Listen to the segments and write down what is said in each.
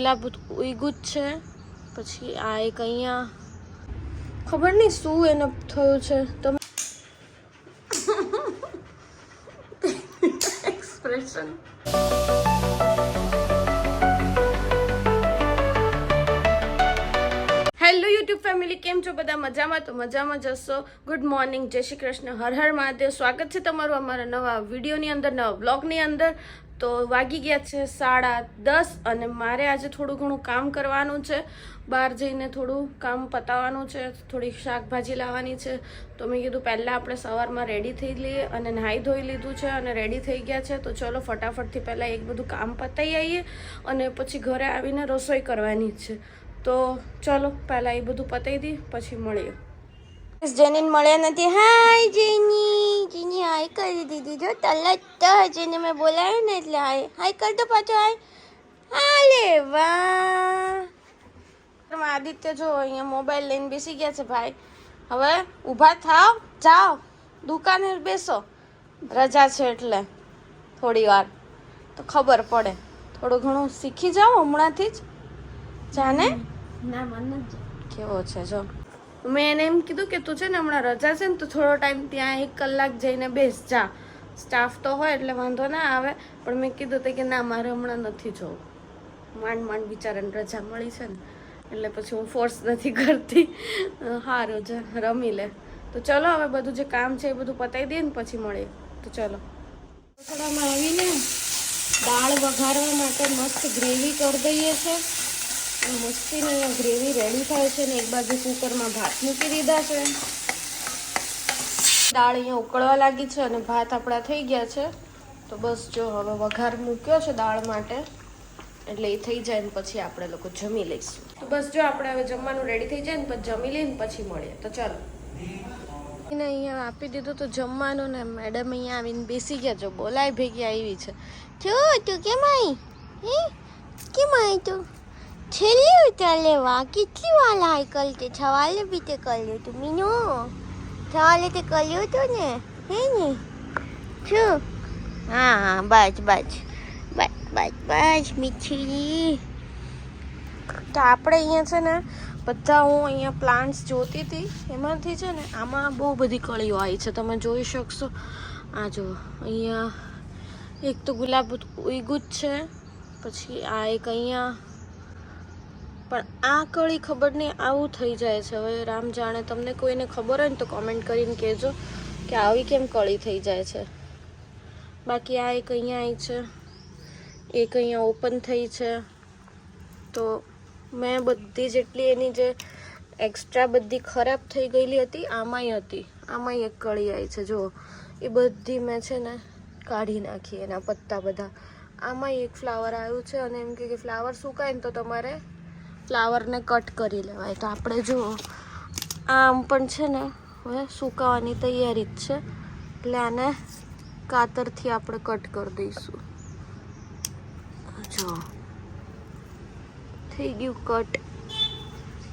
ગુલાબ ઉગ્યું જ છે. પછી આ એક અહીંયા ખબર નહીં શું એને થયું છે. તમે એક્સપ્રેશન હેલો યુટ્યુબ ફેમિલી, કેમ છો બધા? મજામાં? તો મજામાં જશો. ગુડ મોર્નિંગ, જય શ્રી કૃષ્ણ, હર હર મહાદેવ. સ્વાગત છે તમારું અમારા નવા વિડીયોની અંદર, નવા બ્લોગની અંદર. તો વાગી ગયા છે 10:30 અને મારે આજે થોડું ઘણું કામ કરવાનું છે. બહાર જઈને થોડું કામ પતાવવાનું છે, થોડી શાકભાજી લાવવાની છે. તો મેં કીધું પહેલાં આપણે સવારમાં રેડી થઈ લઈએ અને નાહી ધોઈ લીધું છે અને રેડી થઈ ગયા છે. તો ચલો ફટાફટથી પહેલાં એક બધું કામ પતાવી આવીએ અને પછી ઘરે આવીને રસોઈ કરવાની છે. તો ચલો પહેલાં એ બધું પતાવી દઈએ, પછી મળીએ. જેની મળ્યા નથી. હાય જેની, જેની હાય કરી દીધી. જો તરત જેને મેં બોલાવ્યું ને એટલે હાય હાય કર દો પાછો. હાય હાલે વાહ. આદિત્ય જો અહીંયા મોબાઈલ લઈને બેસી ગયા છે. ભાઈ હવે ઊભા થાવ, જાઓ દુકાને બેસો. રજા છે એટલે થોડી વાર તો ખબર પડે. થોડું ઘણું શીખી જાઓ હમણાંથી જ. જાને ના મને કેવો છે જો. મેં એને એમ કીધું કે તું છે ને હમણાં રજા છે ને તો થોડો ટાઈમ ત્યાં 1 કલાક જઈને બેસ જા. સ્ટાફ તો હોય એટલે વાંધો ના આવે, પણ મેં કીધું કે ના મારે હમણાં નથી જવું. માંડ માંડ બિચારાને રજા મળી છે ને એટલે પછી હું ફોર્સ નથી કરતી. સારું છે, રમી લે. તો ચલો હવે બધું જે કામ છે એ બધું પતાવી દઈએ ને પછી મળીએ. તો ચલો થોડામાં આવીને દાળ વઘારવા માટે મસ્ત ગ્રેવી કરી દઈએ છે. મસ્તીની અહીંયા ગ્રેવી રેડી થાય છે ને એક બાજુ કુકરમાં ભાત મૂકી દીધા છે. દાળ અહીંયા ઉકળવા લાગી છે અને ભાત આપણા થઈ ગયા છે. તો બસ જો હવે વઘાર મૂક્યો છે દાળ માટે, એટલે એ થઈ જાય ને પછી આપણે લોકો જમી લઈશું. તો બસ જો આપણે હવે જમવાનું રેડી થઈ જાય ને પછી જમી લઈને પછી મળીએ. તો ચાલો એને અહીંયા આપી દીધું તો જમવાનું ને મેડમ અહીંયા આવીને બેસી ગયા. જો બોલાય ભેગી આવી છે. જો તું કેમ આવી? કેમ આવી તું? છેલ્લી ઉતારે વાહ, કેટલી વાર હાય કરતે. સવાલે બી તે કર્યું તું મીનો, સવાલે તે કર્યું હતું ને, હે ને? શું? હા હા બસ બસ બસ બસ બસ મીઠી. તો આપણે અહીંયા છે ને બધા, હું અહીંયા પ્લાન્ટ્સ જોતી હતી એમાંથી છે ને આમાં બહુ બધી કળીઓ આવી છે, તમે જોઈ શકશો. આ જો અહીંયા એક તો ગુલાબ ઉગ્યું જ છે. પછી આ એક અહીંયા, પણ આ કળી ખબર નહીં આવું થઈ જાય છે. હવે રામ જાણે, તમને કોઈને ખબર હોય ને તો કોમેન્ટ કરીને કહેજો કે આવી કેમ કળી થઈ જાય છે. બાકી આ એક અહીંયા આવી છે, એક અહીંયા ઓપન થઈ છે. તો મેં બધી જેટલી એની જે એક્સ્ટ્રા બધી ખરાબ થઈ ગયેલી હતી આમાંય હતી. આમાંય એક કળી આવી છે જો, એ બધી મેં છે ને કાઢી નાખી એના પત્તા બધા. આમાંય એક ફ્લાવર આવ્યું છે અને એમ કે ફ્લાવર સુકાય ને તો તમારે ફ્લાવરને કટ કરી લેવાય. તો આપણે જો આમ પણ છે ને હવે સુકાવાની તૈયારી જ છે, એટલે આને કાતરથી આપણે કટ કરી દઈશું. જો થઈ ગયું કટ.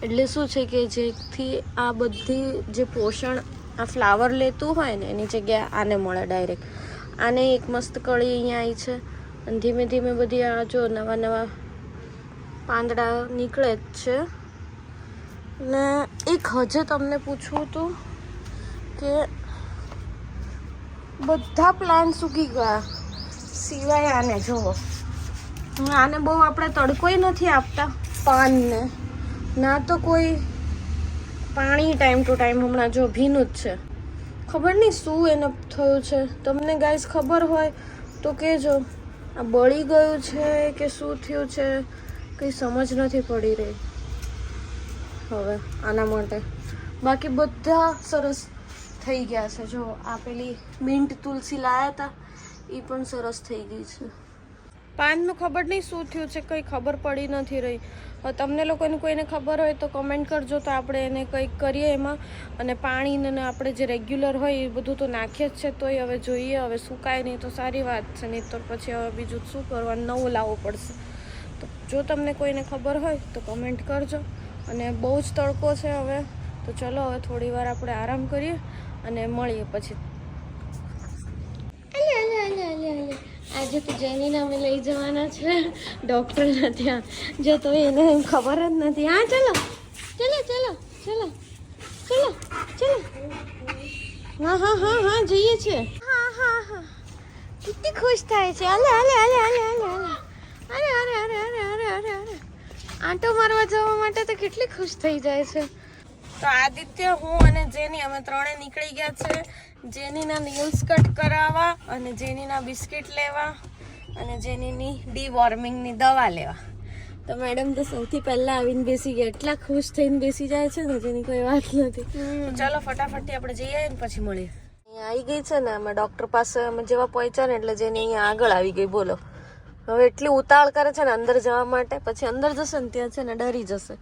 એટલે શું છે કે જેથી આ બધી જે પોષણ આ ફ્લાવર લેતું હોય ને એની જગ્યાએ આને મળે ડાયરેક્ટ. આને એક મસ્ત કળી અહીંયા આવી છે અને ધીમે ધીમે બધી આ જો નવા નવા પાંદડા નીકળે જ છે. ને એક હજે તમને પૂછવું હતું કે બધા પ્લાન્ટ સૂકી ગયા સિવાય આને. જુઓ, આને બહુ આપણે તડકોય નથી આપતા પાનને, ના તો કોઈ પાણી ટાઈમ ટુ ટાઈમ. હમણાં જો ભીનું જ છે. ખબર નહીં શું એને થયું છે. તમને ગાઈસ ખબર હોય તો કહેજો. આ બળી ગયું છે કે શું થયું છે કંઈ સમજ નથી પડી રહી હવે આના માટે. બાકી બધા સરસ થઈ ગયા છે. જો આ પેલી મિન્ટ તુલસી લાયા હતા એ પણ સરસ થઈ ગઈ છે. પાનનું ખબર નહીં શું થયું છે, કંઈ ખબર પડી નથી રહી. હવે તમને લોકોને કોઈને ખબર હોય તો કમેન્ટ કરજો, તો આપણે એને કંઈક કરીએ એમાં. અને પાણીને આપણે જે રેગ્યુલર હોય એ બધું તો નાખીએ જ છે. તોય હવે જોઈએ, હવે સુકાય નહીં તો સારી વાત છે, નહીં તો પછી હવે બીજું શું કરવાનું, નવું લાવવું પડશે. તો જો તમને કોઈને ખબર હોય તો કમેન્ટ કરજો. અને બહુ જ તડકો છે હવે, તો ચલો હવે થોડી વાર આપણે આરામ કરીએ અને મળીએ પછી. આજે તો જેનીને અમે લઈ જવાના છે ડૉક્ટરના ત્યાં. જો તો એને ખબર જ નથી. હા ચલો ચલો ચલો ચલો ચલો ચલો. હા હા હા હા જઈએ છીએ. હા હા હા કેટલી ખુશ થાય છે. અલે અલે અલે અલે અલે અલે અરે અરે અરે અરે અરે અરે અરે આંટો મારવા જવા માટે તો કેટલી ખુશ થઈ જાય છે. તો આદિત્ય, હું અને જેની અમે ત્રણે નીકળી ગયા છે જેનીના નેલ્સ કટ કરાવવા અને જેનીના બિસ્કિટ લેવા અને જેનીની ડીવોર્મિંગની દવા લેવા. તો મેડમ તો સૌથી પહેલા આવીને બેસી ગયા. એટલા ખુશ થઈને બેસી જાય છે ને જેની કોઈ વાત નથી. ચાલો ફટાફટથી આપણે જઈએ ને પછી મળીએ. અહીંયા આવી ગઈ છે ને અમે ડૉક્ટર પાસે અમે જેવા પહોંચ્યા ને એટલે જેની અહીંયા આગળ આવી ગઈ. બોલો હવે એટલી ઉતાવળ કરે છે ને અંદર જવા માટે. પછી અંદર જશે ને ત્યાં છે ને ડરી જશે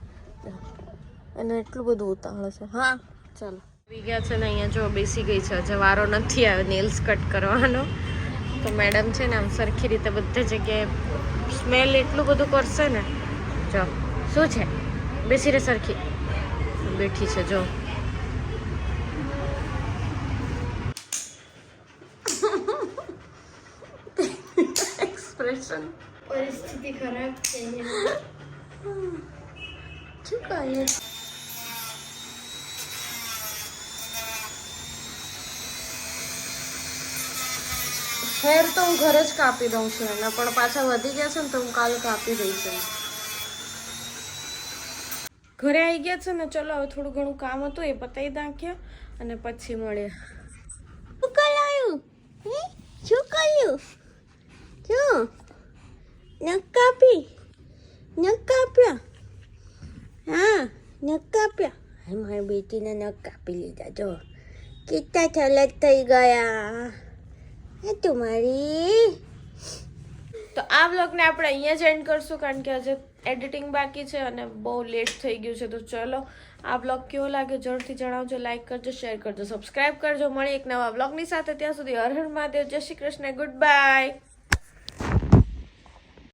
અને એટલું બધું ઉતાવળ છે. હા ચાલો આવી ગયા છે ને અહીંયા જો બેસી ગઈ છે. હજુ વારો નથી આવે નેલ્સ કટ કરવાનો. તો મેડમ છે ને આમ સરખી રીતે બધી જગ્યાએ સ્મેલ એટલું બધું કરશે ને. જો શું છે બેસી રે સરખી બેઠી છે જો. એક્સપ્રેશન પરિસ્થિતિ ખરાબ છે. શું કહીએ હેર તો હું ઘરે જ કાપી દઉં છું એના, પણ પાછા વધી ગયા છે ને તો હું કાલે કાપી દઈશ. ઘરે આવી ગયા છે ને. ચલો હવે થોડું ઘણું કામ હતું એ પતાવી નાખ્યા અને પછી મળીએ. શું કરાયું? શું કર્યું? શું નખ કાપી? નખ કાપ્યા? હા નખ કાપ્યા. મારી બેટીને નખ કાપી લીધા. જો કેટલા ઠલક થઈ ગયા તમારી. તો આ વ્લોગને આપણે અહીંયા જ એન્ડ કરશું કારણ કે આજે એડિટિંગ બાકી છે અને બહુ લેટ થઈ ગયું છે. તો ચલો આ વ્લોગ કેવો લાગે જરૂરથી જણાવજો. લાઈક કરજો, શેર કરજો, સબસ્ક્રાઈબ કરજો. મળી એક નવા વ્લોગની સાથે. ત્યાં સુધી હર હર મહાદેવ, જય શ્રી કૃષ્ણ, ગુડ બાય.